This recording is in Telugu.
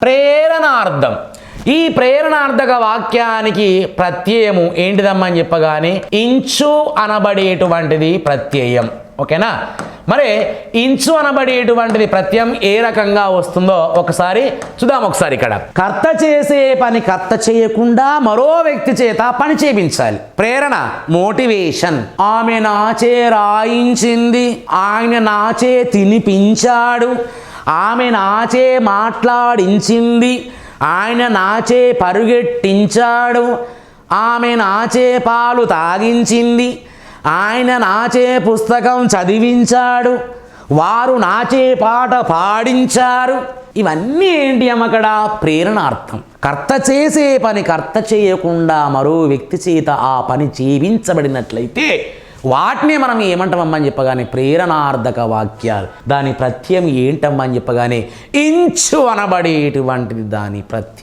ప్రేరణార్థం. ఈ ప్రేరణార్థక వాక్యానికి ప్రత్యయము ఏంటిదమ్మని చెప్పగానే ఇంచు అనబడేటువంటిది ప్రత్యయం. ఓకేనా? మరి ఇంచు అనబడేటువంటిది ప్రత్యయం ఏ రకంగా వస్తుందో ఒకసారి చూద్దాం. ఒకసారి ఇక్కడ కర్త చేసే పని కర్త చేయకుండా మరో వ్యక్తి చేత పని చేయించాలి. ప్రేరణ, మోటివేషన్. ఆమె నాచే రాయించింది, ఆయన నాచే తినిపించాడు, ఆమె నాచే మాట్లాడించింది, ఆయన నాచే పరుగెట్టించాడు, ఆమె నాచే పాలు తాగించింది, ఆయన నాచే పుస్తకం చదివించాడు, వారు నాచే పాట పాడించారు. ఇవన్నీ ఏంటి అక్కడ? ప్రేరణార్థం. కర్త చేసే పని కర్త చేయకుండా మరో వ్యక్తి చేత ఆ పని చేయించబడినట్లయితే వాటిని మనం ఏమంటామమ్మని చెప్పగానే ప్రేరణార్థక వాక్యాలు. దాని ప్రత్యయం ఏంటమ్మని చెప్పగానే ఇంచు అనబడేటువంటిది దాని ప్రత్యయం.